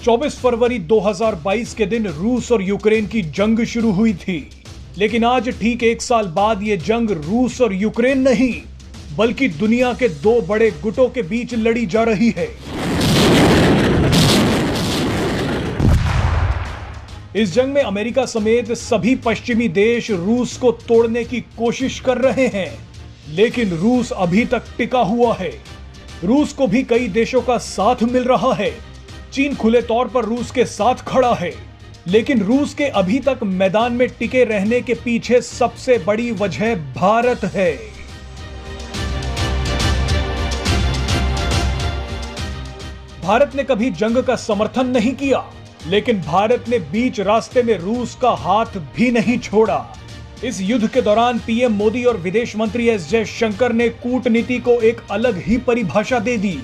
24 फरवरी 2022 के दिन रूस और यूक्रेन की जंग शुरू हुई थी। लेकिन आज ठीक 1 साल बाद यह जंग रूस और यूक्रेन नहीं बल्कि दुनिया के दो बड़े गुटों के बीच लड़ी जा रही है। इस जंग में अमेरिका समेत सभी पश्चिमी देश रूस को तोड़ने की कोशिश कर रहे हैं, लेकिन रूस अभी तक टिका हुआ है। रूस को भी कई देशों का साथ मिल रहा है। चीन खुले तौर पर रूस के साथ खड़ा है, लेकिन रूस के अभी तक मैदान में टिके रहने के पीछे सबसे बड़ी वजह भारत है। भारत ने कभी जंग का समर्थन नहीं किया, लेकिन भारत ने बीच रास्ते में रूस का हाथ भी नहीं छोड़ा। इस युद्ध के दौरान पीएम मोदी और विदेश मंत्री एस जयशंकर ने कूटनीति को एक अलग ही परिभाषा दे दी।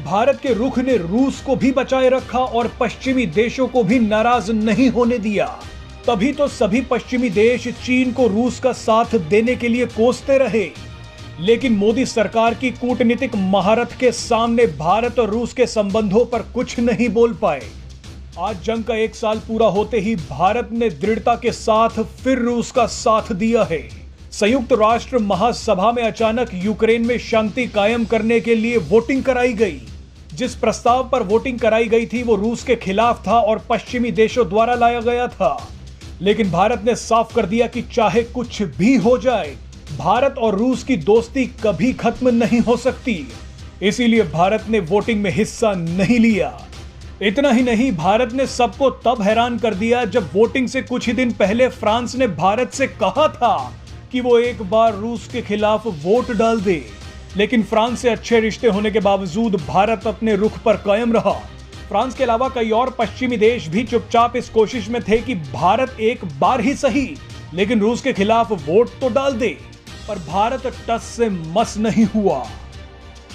भारत के रुख ने रूस को भी बचाए रखा और पश्चिमी देशों को भी नाराज नहीं होने दिया। तभी तो सभी पश्चिमी देश चीन को रूस का साथ देने के लिए कोसते रहे, लेकिन मोदी सरकार की कूटनीतिक महारत के सामने भारत और रूस के संबंधों पर कुछ नहीं बोल पाए। आज जंग का 1 साल पूरा होते ही भारत ने दृढ़ता के साथ फिर रूस का साथ दिया है। संयुक्त राष्ट्र महासभा में अचानक यूक्रेन में शांति कायम करने के लिए वोटिंग कराई गई। जिस प्रस्ताव पर वोटिंग कराई गई थी वो रूस के खिलाफ था और पश्चिमी देशों द्वारा लाया गया था। लेकिन भारत ने साफ कर दिया कि चाहे कुछ भी हो जाए, भारत और रूस की दोस्ती कभी खत्म नहीं हो सकती। इसीलिए भारत ने वोटिंग में हिस्सा नहीं लिया। इतना ही नहीं, भारत ने सबको तब हैरान कर दिया जब वोटिंग से कुछ ही दिन पहले फ्रांस ने भारत से कहा था कि वो एक बार रूस के खिलाफ वोट डाल दे। लेकिन फ्रांस से अच्छे रिश्ते होने के बावजूद भारत अपने रुख पर कायम रहा। फ्रांस के अलावा कई और पश्चिमी देश भी चुपचाप इस कोशिश में थे कि भारत एक बार ही सही लेकिन रूस के खिलाफ वोट तो डाल दे, पर भारत टस से मस नहीं हुआ।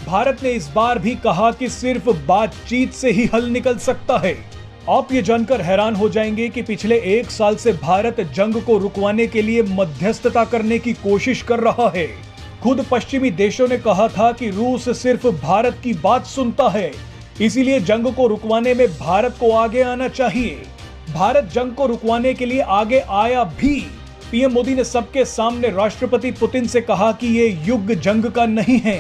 भारत ने इस बार भी कहा कि सिर्फ बातचीत से ही हल निकल सकता है। आप ये जानकर हैरान हो जाएंगे कि पिछले 1 साल से भारत जंग को रुकवाने के लिए मध्यस्थता करने की कोशिश कर रहा है। खुद पश्चिमी देशों ने कहा था कि रूस सिर्फ भारत की बात सुनता है, इसीलिए जंग को रुकवाने में भारत को आगे आना चाहिए। भारत जंग को रुकवाने के लिए आगे आया भी। पीएम मोदी ने सबके सामने राष्ट्रपति पुतिन से कहा कि ये युद्ध जंग का नहीं है।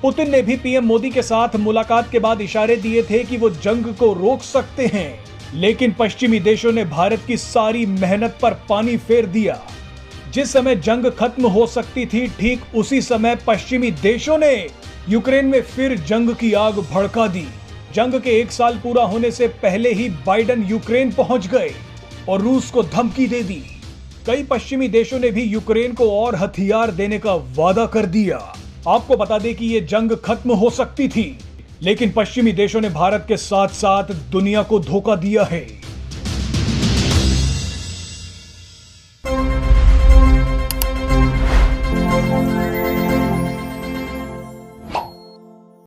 पुतिन ने भी पीएम मोदी के साथ मुलाकात के बाद इशारे दिए थे कि वो जंग को रोक सकते हैं, लेकिन पश्चिमी देशों ने भारत की सारी मेहनत पर पानी फेर दिया। जिस समय जंग खत्म हो सकती थी, ठीक उसी समय पश्चिमी देशों ने यूक्रेन में फिर जंग की आग भड़का दी। जंग के 1 साल पूरा होने से पहले ही बाइडेन यूक्रेन पहुंच गए और रूस को धमकी दे दी। कई पश्चिमी देशों ने भी यूक्रेन को और हथियार देने का वादा कर दिया। आपको बता दें कि यह जंग खत्म हो सकती थी, लेकिन पश्चिमी देशों ने भारत के साथ साथ दुनिया को धोखा दिया है।